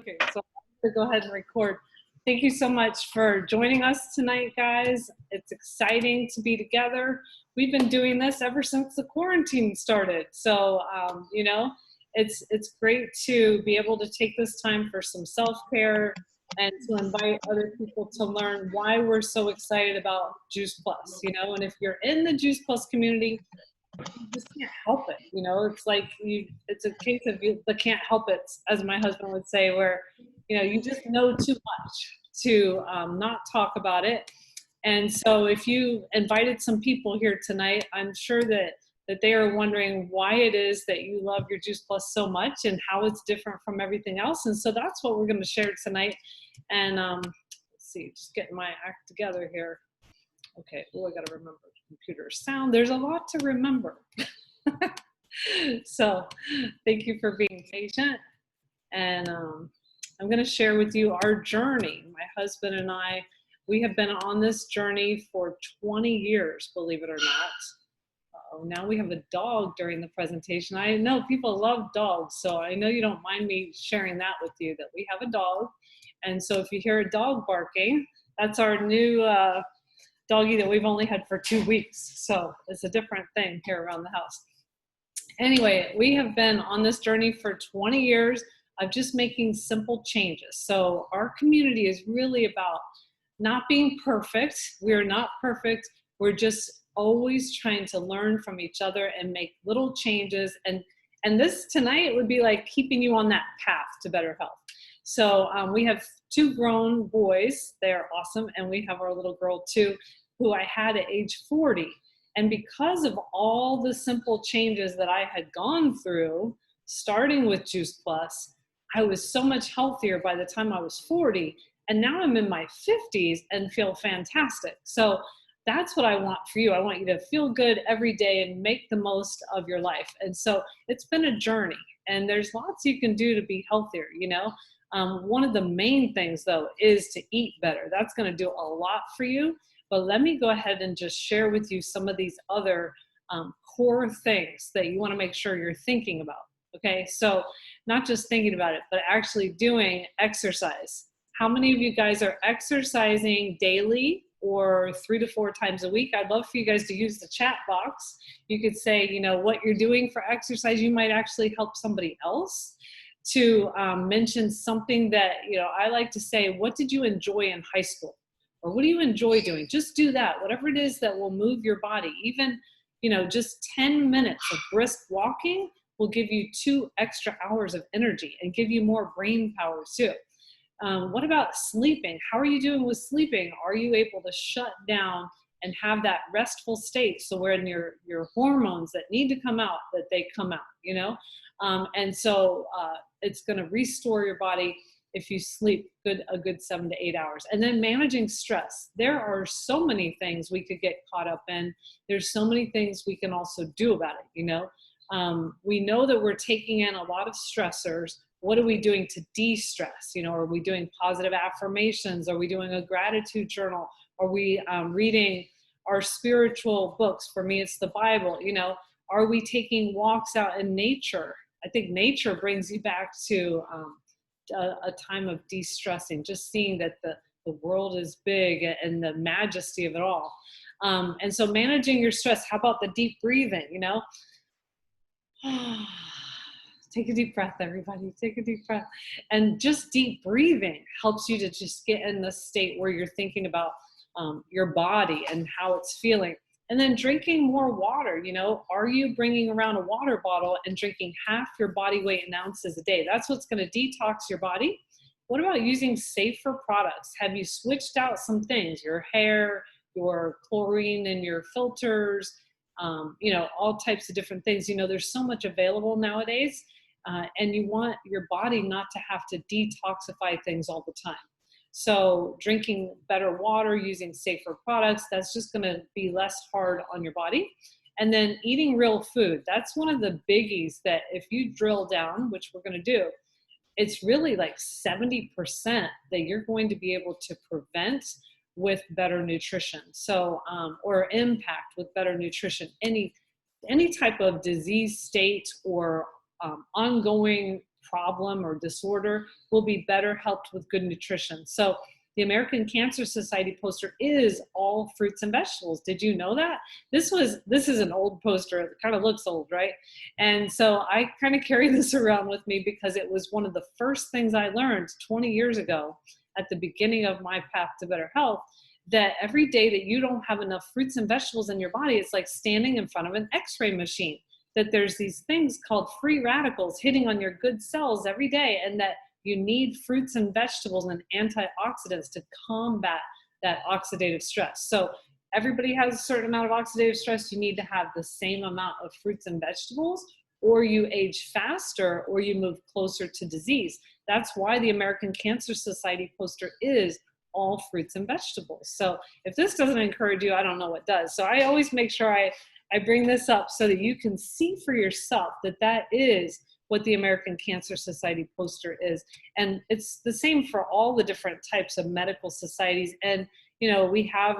Okay, so I'm going to go ahead and record. Thank you so much for joining us tonight, guys. It's exciting to be together. We've been doing this ever since the quarantine started. So, it's great to be able to take this time for some self-care and to invite other people to learn why we're so excited about Juice Plus, and if you're in the Juice Plus community, you just can't help it. It's like it's a case of the can't help it, as my husband would say, where, you just know too much to not talk about it. And so if you invited some people here tonight, I'm sure that they are wondering why it is that you love your Juice Plus so much and how it's different from everything else. And so that's what we're going to share tonight. And let's see, just getting my act together here. Okay, I got to remember computer sound. There's a lot to remember. So thank you for being patient. And I'm going to share with you our journey. My husband and I, we have been on this journey for 20 years, believe it or not. Now we have a dog during the presentation. I know people love dogs, so I know you don't mind me sharing that with you, that we have a dog. And so if you hear a dog barking, that's our new doggy that we've only had for 2 weeks. So it's a different thing here around the house. Anyway, we have been on this journey for 20 years of just making simple changes. So our community is really about not being perfect. We're not perfect. We're just always trying to learn from each other and make little changes. And this tonight would be like keeping you on that path to better health. So we have 2 grown boys. They're awesome. And we have our little girl too, who I had at age 40. And because of all the simple changes that I had gone through, starting with Juice Plus, I was so much healthier by the time I was 40. And now I'm in my 50s and feel fantastic. So that's what I want for you. I want you to feel good every day and make the most of your life. And so it's been a journey, and there's lots you can do to be healthier, One of the main things, though, is to eat better. That's going to do a lot for you. But let me go ahead and just share with you some of these other core things that you want to make sure you're thinking about. Okay, so not just thinking about it, but actually doing exercise. How many of you guys are exercising daily or 3 to 4 times a week? I'd love for you guys to use the chat box. You could say, what you're doing for exercise. You might actually help somebody else to mention something that, I like to say, what did you enjoy in high school? Or what do you enjoy doing? Just do that. Whatever it is that will move your body. Even, just 10 minutes of brisk walking will give you 2 extra hours of energy and give you more brain power too. What about sleeping? How are you doing with sleeping? Are you able to shut down and have that restful state, so when your hormones that need to come out, that they come out, and so it's going to restore your body if you sleep a good 7 to 8 hours. And then managing stress. There are so many things we could get caught up in. There's so many things we can also do about it, We know that we're taking in a lot of stressors. What are we doing to de-stress? Are we doing positive affirmations? Are we doing a gratitude journal? Are we reading our spiritual books? For me, it's the Bible. Are we taking walks out in nature? I think nature brings you back to a time of de-stressing, just seeing that the world is big and the majesty of it all. And so managing your stress. How about the deep breathing, Take a deep breath, everybody. Take a deep breath. And just deep breathing helps you to just get in the state where you're thinking about your body and how it's feeling. And then drinking more water, Are you bringing around a water bottle and drinking half your body weight in ounces a day? That's what's going to detox your body. What about using safer products? Have you switched out some things? Your hair, your chlorine and your filters, all types of different things. There's so much available nowadays. And you want your body not to have to detoxify things all the time. So drinking better water, using safer products, that's just going to be less hard on your body. And then eating real food. That's one of the biggies that if you drill down, which we're going to do, it's really like 70% that you're going to be able to prevent with better nutrition. So, or impact with better nutrition. Any type of disease state or ongoing problem or disorder will be better helped with good nutrition. So the American Cancer Society poster is all fruits and vegetables. Did you know that? This is an old poster. It kind of looks old, right? And so I kind of carry this around with me because it was one of the first things I learned 20 years ago at the beginning of my path to better health, that every day that you don't have enough fruits and vegetables in your body, it's like standing in front of an x-ray machine, that there's these things called free radicals hitting on your good cells every day, and that you need fruits and vegetables and antioxidants to combat that oxidative stress. So everybody has a certain amount of oxidative stress. You need to have the same amount of fruits and vegetables, or you age faster, or you move closer to disease. That's why the American Cancer Society poster is all fruits and vegetables. So if this doesn't encourage you, I don't know what does. So I always make sure I bring this up so that you can see for yourself that that is what the American Cancer Society poster is. And it's the same for all the different types of medical societies. And, you know, we have,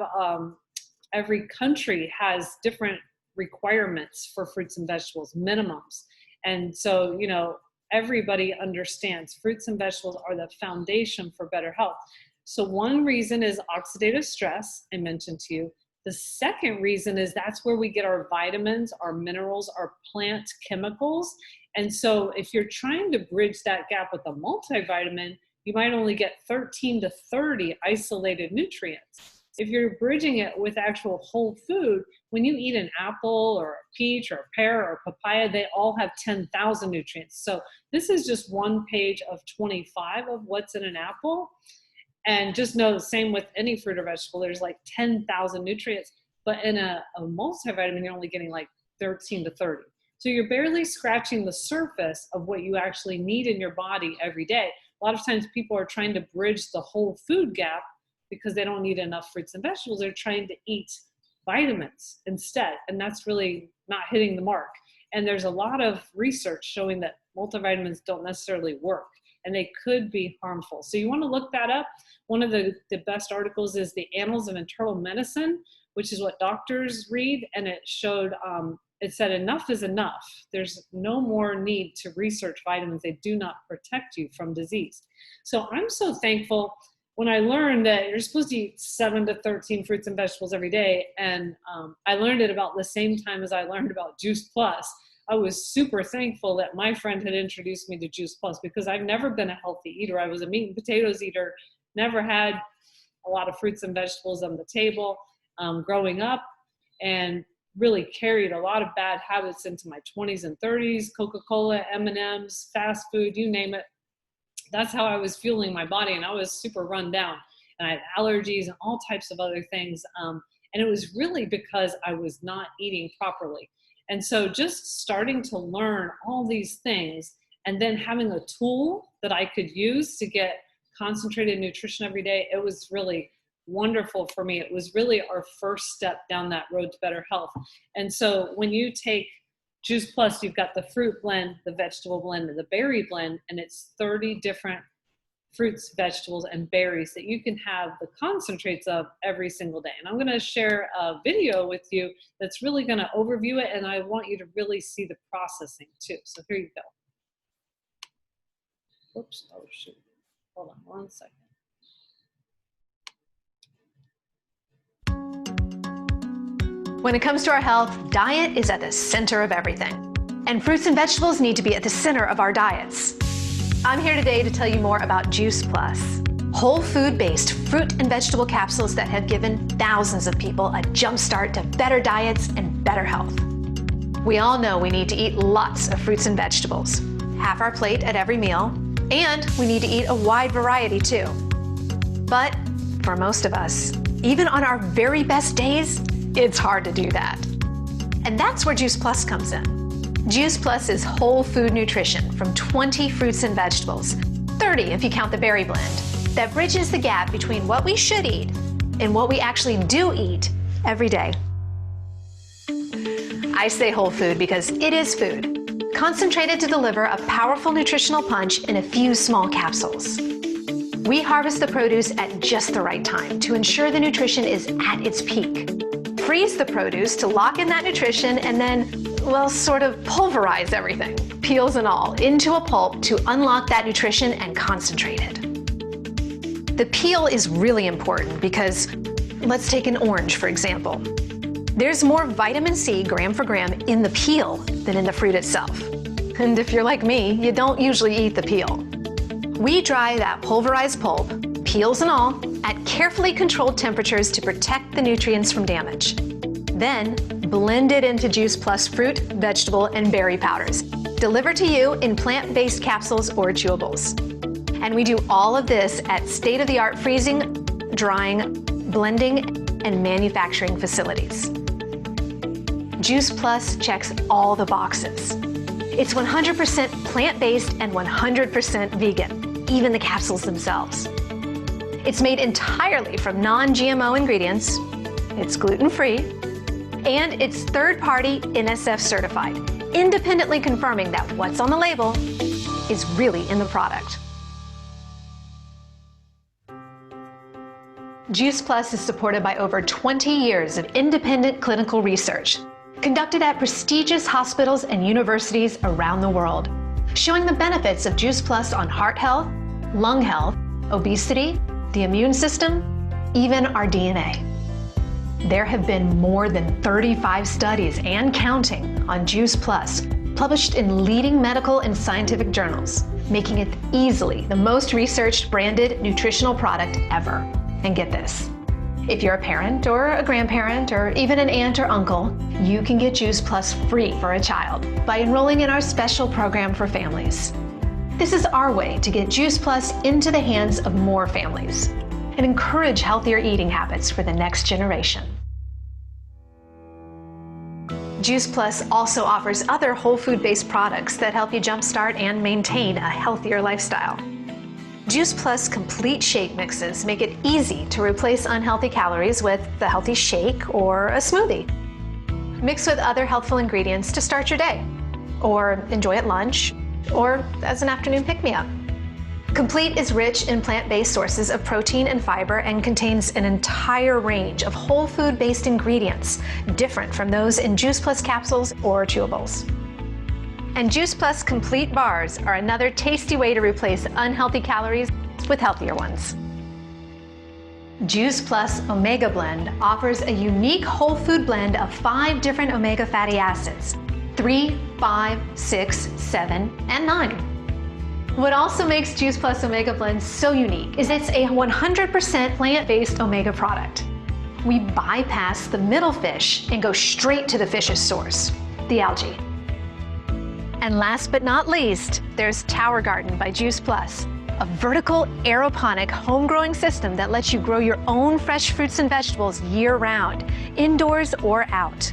every country has different requirements for fruits and vegetables, minimums. And so, you know, everybody understands fruits and vegetables are the foundation for better health. So one reason is oxidative stress, I mentioned to you. The second reason is that's where we get our vitamins, our minerals, our plant chemicals. And so if you're trying to bridge that gap with a multivitamin, you might only get 13 to 30 isolated nutrients. If you're bridging it with actual whole food, when you eat an apple or a peach or a pear or a papaya, they all have 10,000 nutrients. So this is just one page of 25 of what's in an apple. And just know the same with any fruit or vegetable, there's like 10,000 nutrients, but in a multivitamin, you're only getting like 13 to 30. So you're barely scratching the surface of what you actually need in your body every day. A lot of times people are trying to bridge the whole food gap because they don't need enough fruits and vegetables. They're trying to eat vitamins instead, and that's really not hitting the mark. And there's a lot of research showing that multivitamins don't necessarily work, and they could be harmful. So you want to look that up. One of the best articles is the Annals of Internal Medicine, which is what doctors read, and it showed, it said enough is enough. There's no more need to research vitamins. They do not protect you from disease. So I'm so thankful when I learned that you're supposed to eat 7 to 13 fruits and vegetables every day, and I learned it about the same time as I learned about Juice Plus. I was super thankful that my friend had introduced me to Juice Plus, because I've never been a healthy eater. I was a meat and potatoes eater, never had a lot of fruits and vegetables on the table growing up, and really carried a lot of bad habits into my 20s and 30s, Coca-Cola, M&Ms, fast food, you name it. That's how I was fueling my body, and I was super run down, and I had allergies and all types of other things. And it was really because I was not eating properly. And so just starting to learn all these things, and then having a tool that I could use to get concentrated nutrition every day, it was really wonderful for me. It was really our first step down that road to better health. And so when you take Juice Plus, you've got the fruit blend, the vegetable blend, and the berry blend, and it's 30 different fruits, vegetables, and berries that you can have the concentrates of every single day. And I'm going to share a video with you that's really going to overview it, and I want you to really see the processing too. So here you go. Oops, oh shoot. Hold on one second. When it comes to our health, diet is at the center of everything. And fruits and vegetables need to be at the center of our diets. I'm here today to tell you more about Juice Plus, whole food-based fruit and vegetable capsules that have given thousands of people a jump start to better diets and better health. We all know we need to eat lots of fruits and vegetables, half our plate at every meal, and we need to eat a wide variety too. But for most of us, even on our very best days, it's hard to do that. And that's where Juice Plus comes in. Juice Plus is whole food nutrition from 20 fruits and vegetables, 30 if you count the berry blend, that bridges the gap between what we should eat and what we actually do eat every day. I say whole food because it is food, concentrated to deliver a powerful nutritional punch in a few small capsules. We harvest the produce at just the right time to ensure the nutrition is at its peak. Freeze the produce to lock in that nutrition, and then, well, sort of pulverize everything. peels and all, into a pulp to unlock that nutrition and concentrate it. The peel is really important because, let's take an orange for example. There's more vitamin C gram for gram in the peel than in the fruit itself. And if you're like me, you don't usually eat the peel. We dry that pulverized pulp, peels and all, at carefully controlled temperatures to protect the nutrients from damage. Then, blend it into Juice Plus fruit, vegetable, and berry powders, delivered to you in plant-based capsules or chewables. And we do all of this at state-of-the-art freezing, drying, blending, and manufacturing facilities. Juice Plus checks all the boxes. It's 100% plant-based and 100% vegan, even the capsules themselves. It's made entirely from non-GMO ingredients, it's gluten-free, and it's third-party NSF certified, independently confirming that what's on the label is really in the product. Juice Plus is supported by over 20 years of independent clinical research, conducted at prestigious hospitals and universities around the world, showing the benefits of Juice Plus on heart health, lung health, obesity, the immune system, even our DNA. There have been more than 35 studies and counting on Juice Plus, published in leading medical and scientific journals, making it easily the most researched branded nutritional product ever. And get this, if you're a parent or a grandparent or even an aunt or uncle, you can get Juice Plus free for a child by enrolling in our special program for families. This is our way to get Juice Plus into the hands of more families and encourage healthier eating habits for the next generation. Juice Plus also offers other whole food-based products that help you jumpstart and maintain a healthier lifestyle. Juice Plus complete shake mixes make it easy to replace unhealthy calories with a healthy shake or a smoothie. Mix with other healthful ingredients to start your day, or enjoy at lunch, or as an afternoon pick-me-up. Complete is rich in plant-based sources of protein and fiber and contains an entire range of whole food-based ingredients, different from those in Juice Plus capsules or chewables. And Juice Plus Complete Bars are another tasty way to replace unhealthy calories with healthier ones. Juice Plus Omega Blend offers a unique whole food blend of 5 different omega fatty acids, 3, 5, 6, 7, and 9. What also makes Juice Plus Omega Blend so unique is it's a 100% plant-based omega product. We bypass the middle fish and go straight to the fish's source, the algae. And last but not least, there's Tower Garden by Juice Plus, a vertical aeroponic home-growing system that lets you grow your own fresh fruits and vegetables year-round, indoors or out.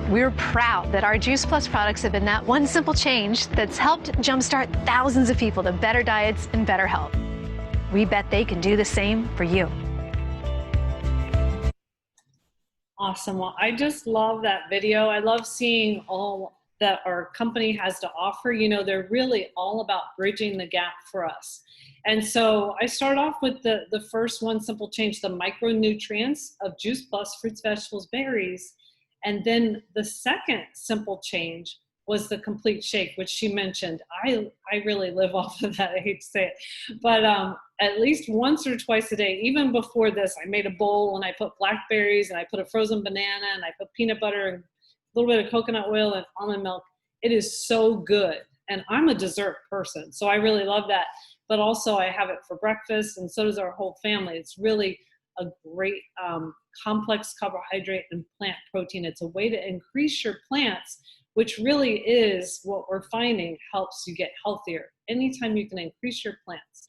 We're proud that our Juice Plus products have been that one simple change that's helped jumpstart thousands of people to better diets and better health. We bet they can do the same for you. Awesome. Well, I just love that video. I love seeing all that our company has to offer. You know, they're really all about bridging the gap for us. And so I start off with the first one simple change, the micronutrients of Juice Plus fruits, vegetables, berries. And then the second simple change was the complete shake, which she mentioned. I really live off of that. I hate to say it, but at least once or twice a day, even before this, I made a bowl and I put blackberries and I put a frozen banana and I put peanut butter and a little bit of coconut oil and almond milk. It is so good. And I'm a dessert person, so I really love that. But also I have it for breakfast, and so does our whole family. It's really a great complex carbohydrate and plant protein. It's a way to increase your plants, which really is what we're finding helps you get healthier. Anytime you can increase your plants.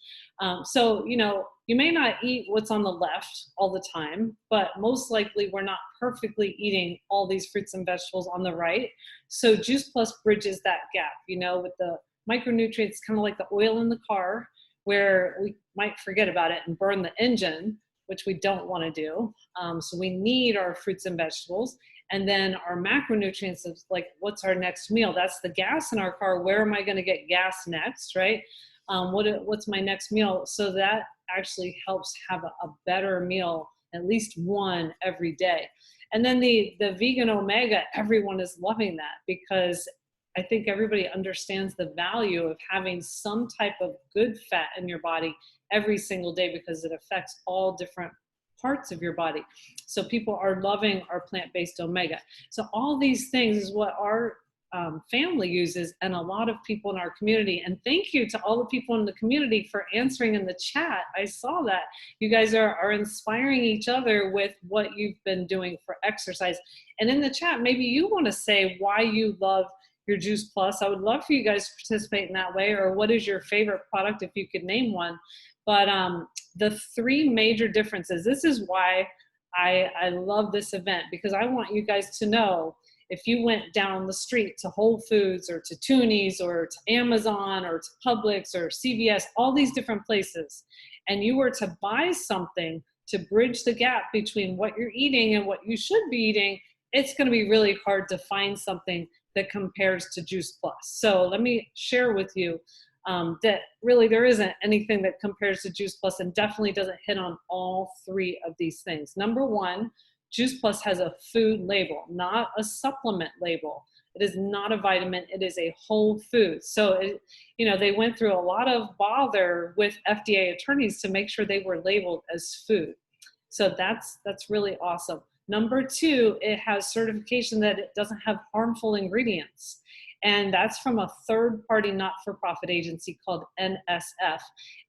So, you know, you may not eat what's on the left all the time, but most likely we're not perfectly eating all these fruits and vegetables on the right. So Juice Plus bridges that gap, you know, with the micronutrients, kind of like the oil in the car, where we might forget about it and burn the engine, which we don't want to do. So we need our fruits and vegetables. And then our macronutrients is like, what's our next meal? That's the gas in our car. Where am I going to get gas next, right? What's my next meal? So that actually helps have a better meal, at least one every day. And then the vegan omega, everyone is loving that because I think everybody understands the value of having some type of good fat in your body every single day because it affects all different parts of your body. So people are loving our plant-based omega. So all these things is what our family uses, and a lot of people in our community. And thank you to all the people in the community for answering in the chat. I saw that you guys are inspiring each other with what you've been doing for exercise. And in the chat, maybe you want to say why you love your Juice Plus. I would love for you guys to participate in that way, or what is your favorite product if you could name one. But the three major differences, this is why I love this event, because I want you guys to know, if you went down the street to Whole Foods or to Toonies or to Amazon or to Publix or CVS, all these different places, and you were to buy something to bridge the gap between what you're eating and what you should be eating, it's going to be really hard to find something that compares to Juice Plus. So let me share with you that really there isn't anything that compares to Juice Plus, and definitely doesn't hit on all three of these things. Number one, Juice Plus has a food label, not a supplement label. It is not a vitamin, it is a whole food. So, they went through a lot of bother with FDA attorneys to make sure they were labeled as food. So that's really awesome. Number two, it has certification that it doesn't have harmful ingredients. And that's from a third-party not-for-profit agency called NSF.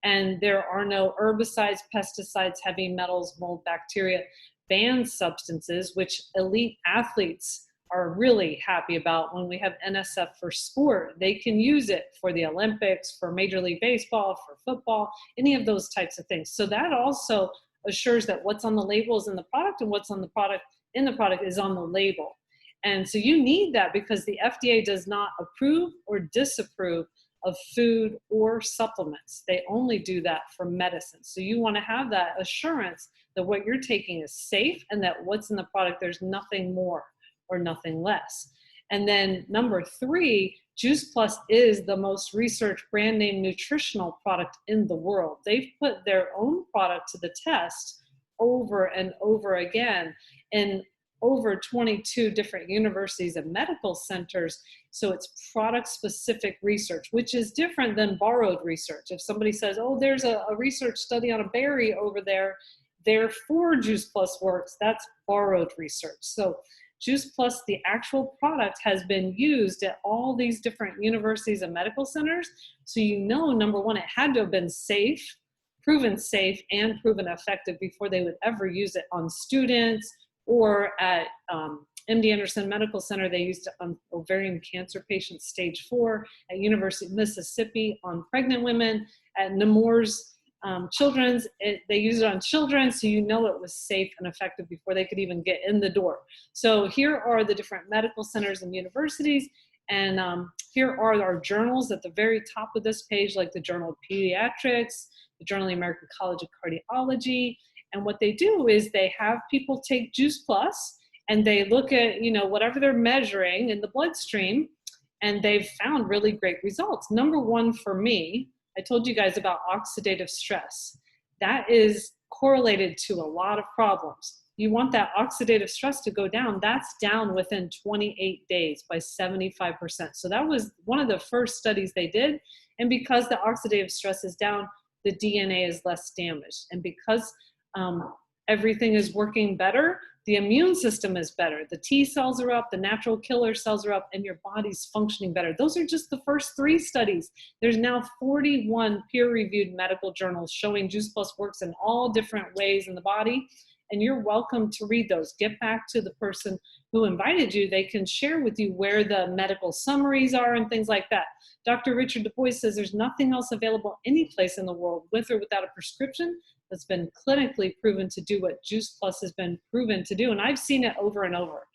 And there are no herbicides, pesticides, heavy metals, mold, bacteria, banned substances, which elite athletes are really happy about. When we have NSF for sport, they can use it for the Olympics, for Major League Baseball, for football, any of those types of things. So that also assures that what's on the label is in the product, and what's on the product in the product is on the label. And so you need that because the FDA does not approve or disapprove of food or supplements. They only do that for medicine. So you want to have that assurance that what you're taking is safe, and that what's in the product, there's nothing more or nothing less. And then number three, Juice Plus is the most researched brand name nutritional product in the world. They've put their own product to the test over and over again in over 22 different universities and medical centers. So it's product specific research, which is different than borrowed research. If somebody says, oh, there's a research study on a berry over there, therefore Juice Plus works, that's borrowed research. So Juice Plus, the actual product, has been used at all these different universities and medical centers. So number one, it had to have been safe, proven safe and proven effective before they would ever use it on students, or at MD Anderson Medical Center, they used it on ovarian cancer patients, stage 4, at University of Mississippi on pregnant women, at Nemours Children's, they used it on children, so it was safe and effective before they could even get in the door. So here are the different medical centers and universities, and here are our journals at the very top of this page, like the Journal of Pediatrics, the Journal of the American College of Cardiology. And what they do is they have people take Juice Plus, and they look at, whatever they're measuring in the bloodstream, and they've found really great results. Number one for me, I told you guys about oxidative stress. That is correlated to a lot of problems. You want that oxidative stress to go down. That's down within 28 days by 75%. So that was one of the first studies they did. And because the oxidative stress is down, the DNA is less damaged. And because everything is working better, the immune system is better. The T cells are up, the natural killer cells are up, and your body's functioning better. Those are just the first 3 studies. There's now 41 peer-reviewed medical journals showing Juice Plus works in all different ways in the body, and you're welcome to read those. Get back to the person who invited you. They can share with you where the medical summaries are and things like that. Dr. Richard Du Bois says there's nothing else available any place in the world, with or without a prescription, that's been clinically proven to do what Juice Plus has been proven to do. And I've seen it over and over.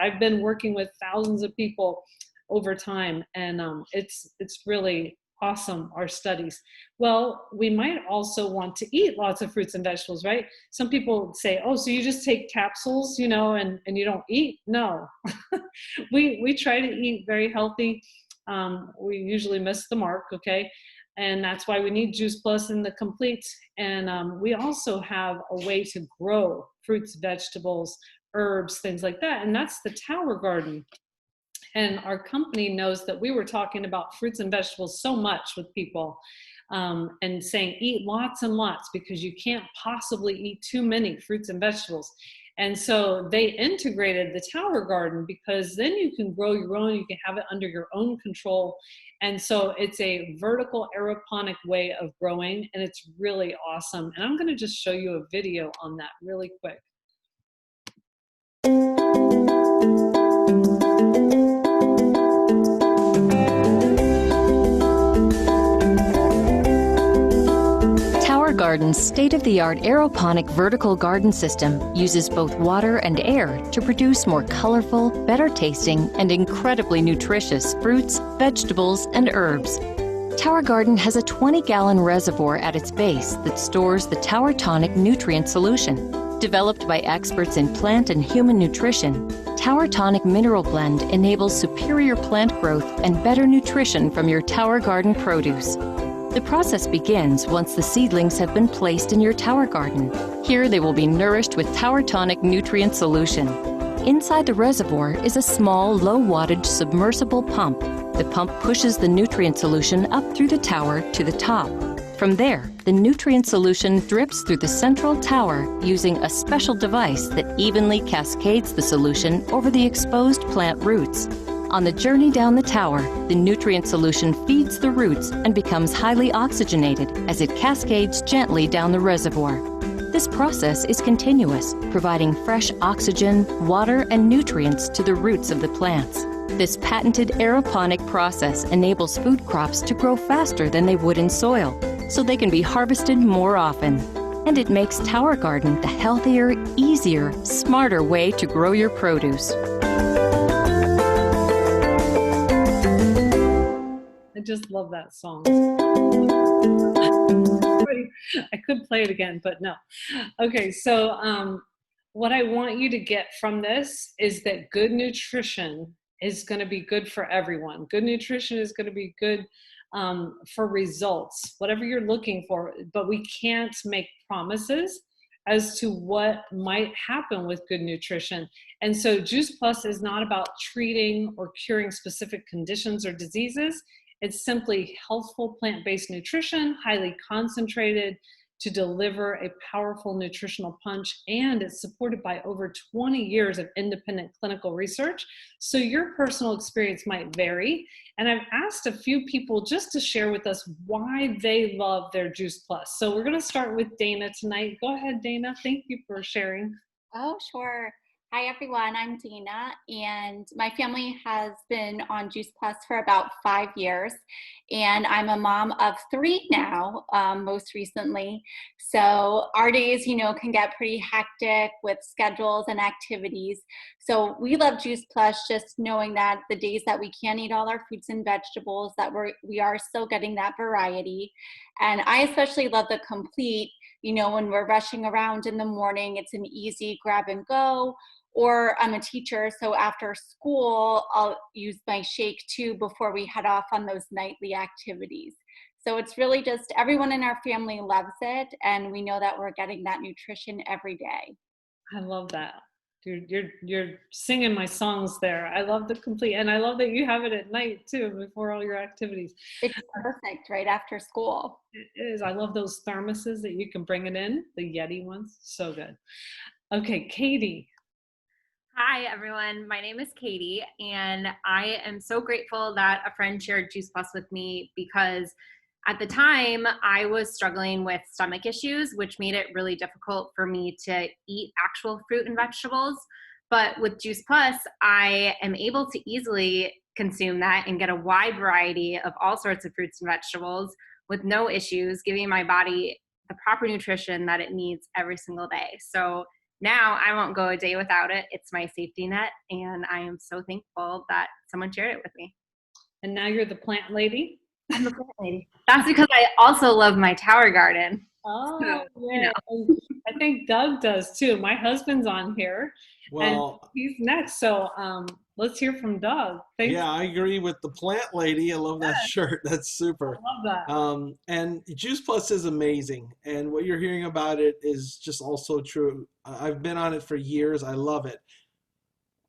I've been working with thousands of people over time, and it's really awesome, our studies. Well, we might also want to eat lots of fruits and vegetables, right? Some people say, oh, so you just take capsules, and you don't eat? No. we try to eat very healthy. We usually miss the mark, okay? And that's why we need Juice Plus in the complete. And we also have a way to grow fruits, vegetables, herbs, things like that. And that's the tower garden. And our company knows that we were talking about fruits and vegetables so much with people, and saying eat lots and lots because you can't possibly eat too many fruits and vegetables. And so they integrated the tower garden because then you can grow your own, you can have it under your own control. And so it's a vertical aeroponic way of growing, and it's really awesome. And I'm going to just show you a video on that really quick. Tower Garden's state-of-the-art aeroponic vertical garden system uses both water and air to produce more colorful, better tasting, and incredibly nutritious fruits, vegetables, and herbs. Tower Garden has a 20-gallon reservoir at its base that stores the Tower Tonic nutrient solution. Developed by experts in plant and human nutrition, Tower Tonic Mineral Blend enables superior plant growth and better nutrition from your Tower Garden produce. The process begins once the seedlings have been placed in your tower garden. Here they will be nourished with Tower Tonic nutrient solution. Inside the reservoir is a small, low-wattage submersible pump. The pump pushes the nutrient solution up through the tower to the top. From there, the nutrient solution drips through the central tower using a special device that evenly cascades the solution over the exposed plant roots. On the journey down the tower, the nutrient solution feeds the roots and becomes highly oxygenated as it cascades gently down the reservoir. This process is continuous, providing fresh oxygen, water, and nutrients to the roots of the plants. This patented aeroponic process enables food crops to grow faster than they would in soil, so they can be harvested more often. And it makes Tower Garden the healthier, easier, smarter way to grow your produce. I just love that song. I could play it again, but no. Okay, so what I want you to get from this is that good nutrition is going to be good for everyone. Good nutrition is going to be good for results, whatever you're looking for, but we can't make promises as to what might happen with good nutrition. And so Juice Plus is not about treating or curing specific conditions or diseases. It's simply healthful plant-based nutrition, highly concentrated to deliver a powerful nutritional punch, and it's supported by over 20 years of independent clinical research. So your personal experience might vary. And I've asked a few people just to share with us why they love their Juice Plus. So we're going to start with Dana tonight. Go ahead, Dana. Thank you for sharing. Oh, sure. Hi, everyone. I'm Dina, and my family has been on Juice Plus for about 5 years, and I'm a mom of 3 now, most recently. So our days, can get pretty hectic with schedules and activities. So we love Juice Plus, just knowing that the days that we can't eat all our fruits and vegetables, that we are still getting that variety. And I especially love the complete, when we're rushing around in the morning, it's an easy grab and go. Or I'm a teacher, so after school, I'll use my shake too before we head off on those nightly activities. So it's really just everyone in our family loves it, and we know that we're getting that nutrition every day. I love that. You're singing my songs there. I love the complete, and I love that you have it at night too, before all your activities. It's perfect right after school. It is. I love those thermoses that you can bring it in, the Yeti ones. So good. Okay, Katie. Hi, everyone. My name is Katie, and I am so grateful that a friend shared Juice Plus with me because at the time I was struggling with stomach issues, which made it really difficult for me to eat actual fruit and vegetables. But with Juice Plus, I am able to easily consume that and get a wide variety of all sorts of fruits and vegetables with no issues, giving my body the proper nutrition that it needs every single day. So now I won't go a day without it. It's my safety net, and I am so thankful that someone shared it with me. And now you're the plant lady? I'm the plant lady. That's because I also love my tower garden. Oh, so, yeah. I think Doug does too. My husband's on here, And Well, he's next. So let's hear from Doug. Thanks. yeah, I agree with the plant lady. I love that shirt. That's super. I love that. And Juice Plus is amazing. And what you're hearing about it is just also true. I've been on it for years. I love it.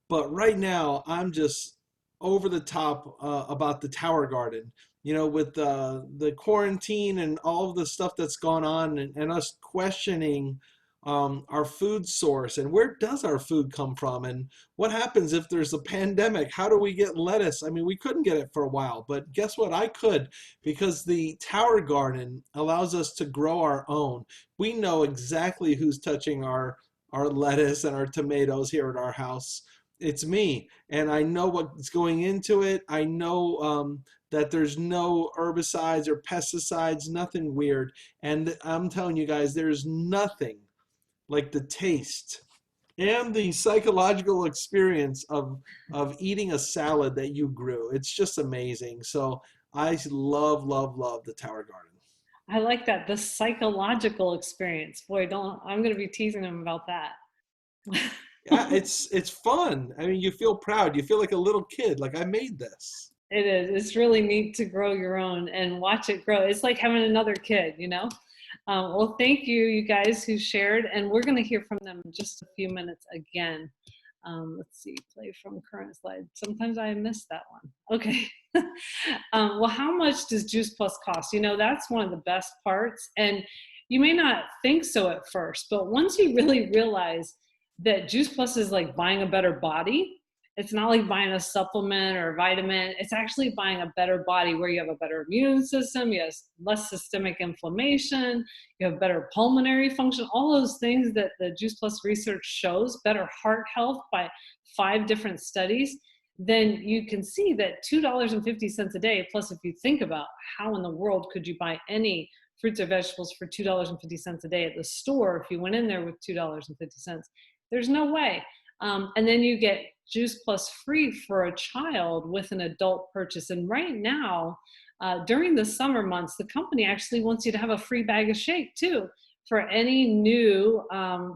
But right now, I'm just over the top about the Tower Garden. You know, with the quarantine and all of the stuff that's gone on, and us questioning our food source and where does our food come from, and what happens if there's a pandemic? How do we get lettuce? I mean, we couldn't get it for a while, but guess what? I could, because the Tower Garden allows us to grow our own. We know exactly who's touching our lettuce and our tomatoes here at our house. It's me, and I know what's going into it. I know that there's no herbicides or pesticides, nothing weird. And I'm telling you guys, there's nothing like the taste and the psychological experience of eating a salad that you grew. It's just amazing. So I love, love, love the Tower Garden. I like that. The psychological experience. Boy, I'm going to be teasing him about that. Yeah, it's fun. I mean, you feel proud. You feel like a little kid, like I made this. It is. It's really neat to grow your own and watch it grow. It's like having another kid, you know? Well, thank you, you guys who shared, and we're going to hear from them in just a few minutes again. Let's see, play from current slide. Sometimes I miss that one. Okay. Well, how much does Juice Plus cost? You know, that's one of the best parts. And you may not think so at first, but once you really realize that Juice Plus is like buying a better body. It's not like buying a supplement or a vitamin. It's actually buying a better body where you have a better immune system, you have less systemic inflammation, you have better pulmonary function, all those things that the Juice Plus research shows, better heart health by 5 different studies. Then you can see that $2.50 a day, plus if you think about how in the world could you buy any fruits or vegetables for $2.50 a day at the store if you went in there with $2.50. There's no way. And then you get Juice Plus free for a child with an adult purchase. And right now, during the summer months, the company actually wants you to have a free bag of shake too for any new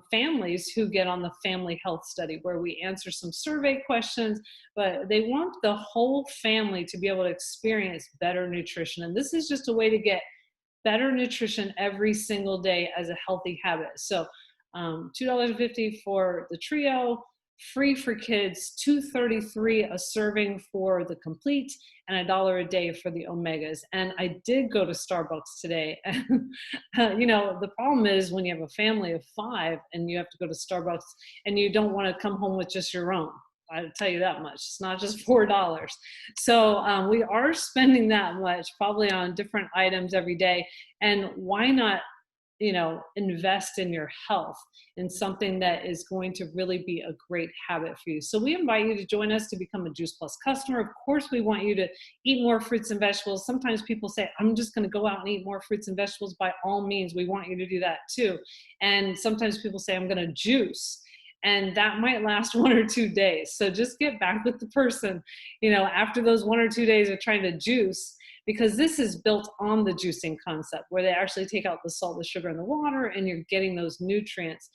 families who get on the family health study, where we answer some survey questions, but they want the whole family to be able to experience better nutrition. And this is just a way to get better nutrition every single day as a healthy habit. So $2.50 for the trio, free for kids, $2.33 a serving for the complete, and $1 a day for the omegas. And I did go to Starbucks today. And, you know, the problem is when you have a family of 5 and you have to go to Starbucks and you don't want to come home with just your own. I'll tell you that much. It's not just $4. So we are spending that much probably on different items every day. And why not, you know, invest in your health in something that is going to really be a great habit for you. So we invite you to join us to become a Juice Plus customer. Of course, we want you to eat more fruits and vegetables. Sometimes people say, I'm just going to go out and eat more fruits and vegetables. By all means, we want you to do that too. And sometimes people say, I'm going to juice. And that might last 1 or 2 days. So just get back with the person, you know, after those 1 or 2 days of trying to juice, because this is built on the juicing concept where they actually take out the salt, the sugar, and the water, and you're getting those nutrients.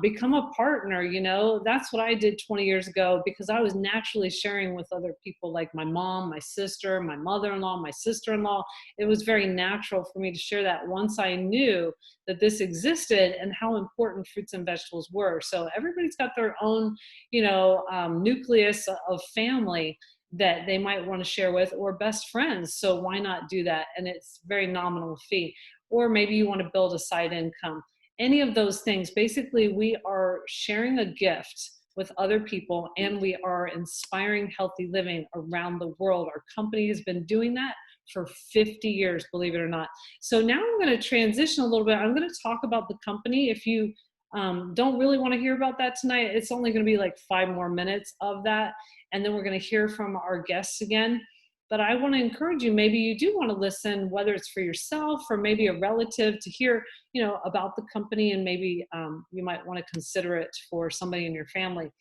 Become a partner, you know, that's what I did 20 years ago, because I was naturally sharing with other people like my mom, my sister, my mother-in-law, my sister-in-law. It was very natural for me to share that once I knew that this existed and how important fruits and vegetables were. So everybody's got their own, you know, nucleus of family that they might want to share with, or best friends. So why not do that? And it's very nominal fee. Or maybe you want to build a side income. Any of those things. Basically, we are sharing a gift with other people, and we are inspiring healthy living around the world. Our company has been doing that for 50 years, believe it or not. So now I'm going to transition a little bit. I'm going to talk about the company. If you don't really want to hear about that tonight, it's only going to be like 5 more minutes of that. And then we're going to hear from our guests again. But I want to encourage you, maybe you do want to listen, whether it's for yourself or maybe a relative, to hear, you know, about the company, and maybe you might want to consider it for somebody in your family.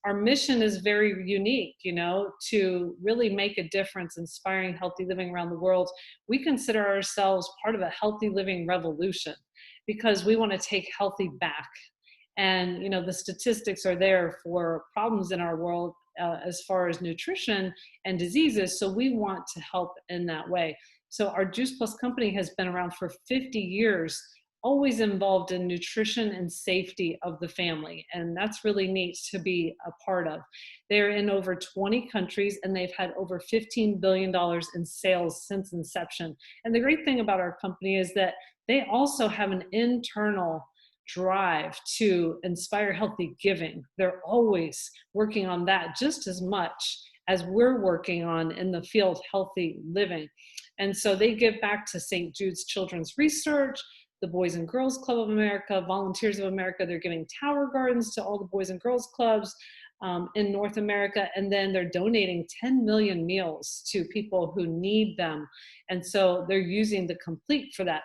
Our mission is very unique, you know, to really make a difference, inspiring healthy living around the world. We consider ourselves part of a healthy living revolution, because we want to take healthy back. And, the statistics are there for problems in our world as far as nutrition and diseases. So we want to help in that way. So our Juice Plus company has been around for 50 years, always involved in nutrition and safety of the family. And that's really neat to be a part of. They're in over 20 countries and they've had over $15 billion in sales since inception. And the great thing about our company is that they also have an internal drive to inspire healthy giving. They're always working on that just as much as we're working on in the field of healthy living. And so they give back to St. Jude's Children's Research, the Boys and Girls Club of America, Volunteers of America. They're giving Tower Gardens to all the Boys and Girls Clubs in North America. And then they're donating 10 million meals to people who need them. And so they're using the Complete for that.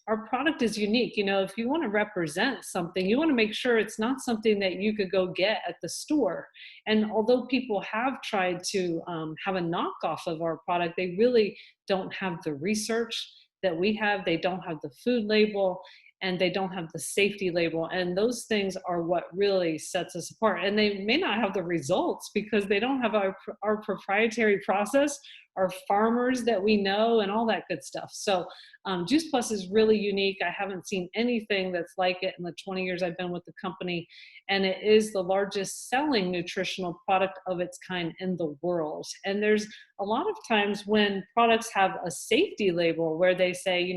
Our product is unique. If you want to represent something, you want to make sure it's not something that you could go get at the store. And although people have tried to have a knockoff of our product, they really don't have the research that we have. They don't have the food label and they don't have the safety label. And those things are what really sets us apart. And they may not have the results because they don't have our proprietary process, our farmers that we know, and all that good stuff. So Juice Plus is really unique. I haven't seen anything that's like it in the 20 years I've been with the company. And it is the largest selling nutritional product of its kind in the world. And there's a lot of times when products have a safety label where they say,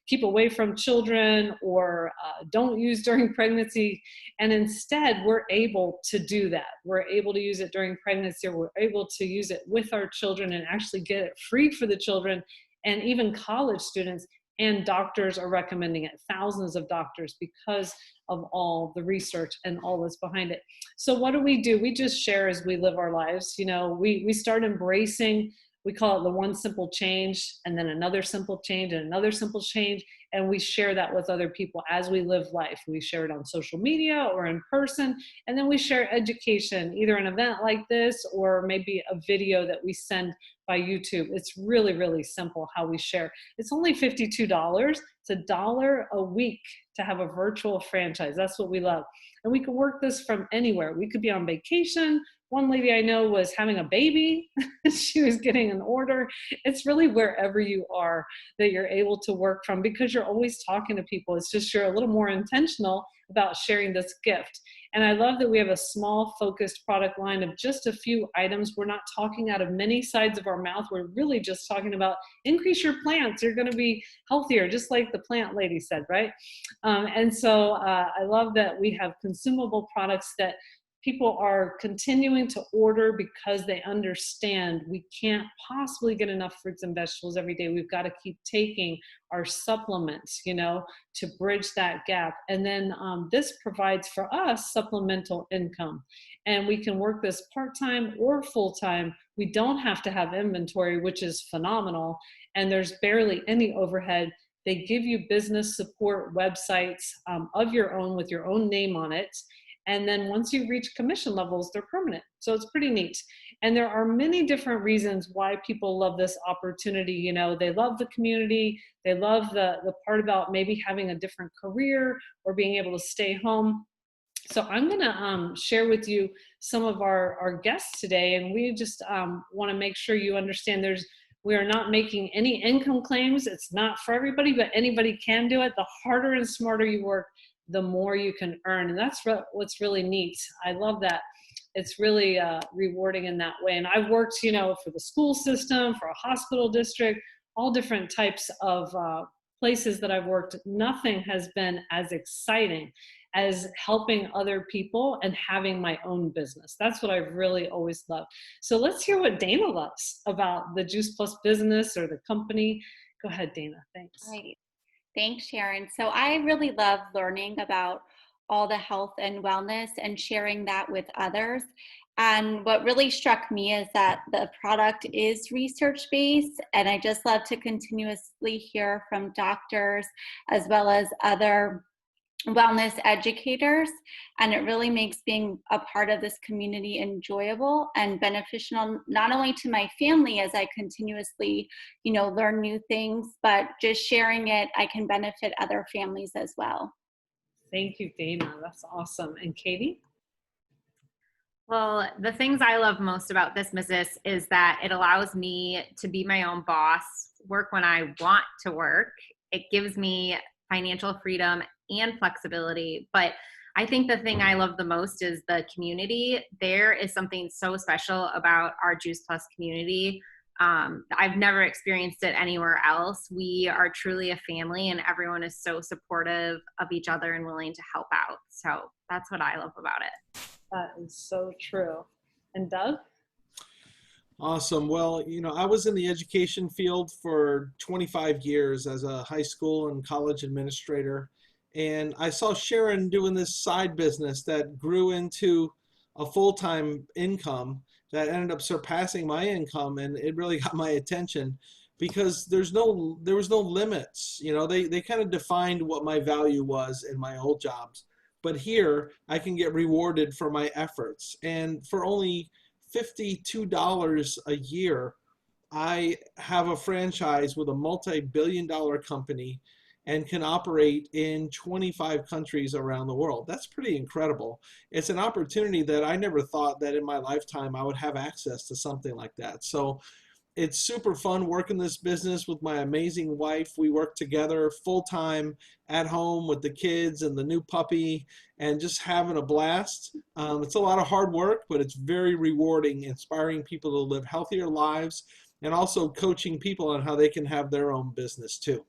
keep away from children or don't use during pregnancy. And instead, we're able to do that. We're able to use it during pregnancy, or we're able to use it with our children and actually get it free for the children. And even college students and doctors are recommending it, thousands of doctors, because of all the research and all that's behind it. So what do? We just share as we live our lives. We start embracing, we call it the one simple change, and then another simple change and another simple change. And we share that with other people as we live life. We share it on social media or in person. And then we share education, either an event like this or maybe a video that we send by YouTube. It's really, really simple how we share. It's only $52. It's $1 a week to have a virtual franchise. That's what we love. And we can work this from anywhere. We could be on vacation. One lady I know was having a baby. She was getting an order. It's really wherever you are that you're able to work from, because you're always talking to people. It's just you're a little more intentional about sharing this gift. And I love that we have a small focused product line of just a few items. We're not talking out of many sides of our mouth. We're really just talking about increase your plants. You're going to be healthier, just like the plant lady said, right? And so I love that we have consumable products that people are continuing to order because they understand we can't possibly get enough fruits and vegetables every day. We've got to keep taking our supplements, to bridge that gap. And then this provides for us supplemental income. And we can work this part-time or full-time. We don't have to have inventory, which is phenomenal. And there's barely any overhead. They give you business support websites of your own with your own name on it. And then once you reach commission levels, they're permanent. So it's pretty neat. And there are many different reasons why people love this opportunity. They love the community. They love the part about maybe having a different career or being able to stay home. So I'm going to share with you some of our guests today. And we just want to make sure you understand we are not making any income claims. It's not for everybody, but anybody can do it. The harder and smarter you work, the more you can earn. And that's what's really neat. I love that. It's really rewarding in that way. And I've worked, for the school system, for a hospital district, all different types of places that I've worked. Nothing has been as exciting as helping other people and having my own business. That's what I've really always loved. So let's hear what Dana loves about the Juice Plus business or the company. Go ahead, Dana. Thanks. Right. Thanks, Sharon. So I really love learning about all the health and wellness and sharing that with others. And what really struck me is that the product is research-based, and I just love to continuously hear from doctors as well as other wellness educators, and it really makes being a part of this community enjoyable and beneficial, not only to my family as I continuously, learn new things, but just sharing it, I can benefit other families as well. Thank you, Dana. That's awesome. And Katie? Well, the things I love most about this business is that it allows me to be my own boss, work when I want to work. It gives me financial freedom and flexibility. But I think the thing I love the most is the community. There is something so special about our Juice Plus community. I've never experienced it anywhere else. We are truly a family, and everyone is so supportive of each other and willing to help out. So that's what I love about it. That is so true. And Doug? Awesome. Well, I was in the education field for 25 years as a high school and college administrator. And I saw Sharon doing this side business that grew into a full-time income that ended up surpassing my income. And it really got my attention because there was no limits. They kind of defined what my value was in my old jobs. But here I can get rewarded for my efforts. And for only $52 a year, I have a franchise with a multi-billion-dollar company and can operate in 25 countries around the world. That's pretty incredible. It's an opportunity that I never thought that in my lifetime I would have access to something like that. So it's super fun working this business with my amazing wife. We work together full time at home with the kids and the new puppy and just having a blast. It's a lot of hard work, but it's very rewarding, inspiring people to live healthier lives and also coaching people on how they can have their own business too.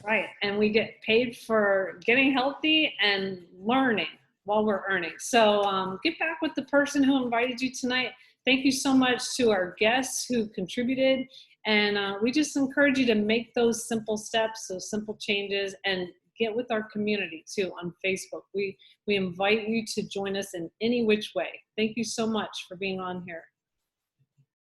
Right. And we get paid for getting healthy and learning while we're earning. So get back with the person who invited you tonight. Thank you so much to our guests who contributed. And we just encourage you to make those simple steps, those simple changes, and get with our community too on Facebook. We invite you to join us in any which way. Thank you so much for being on here.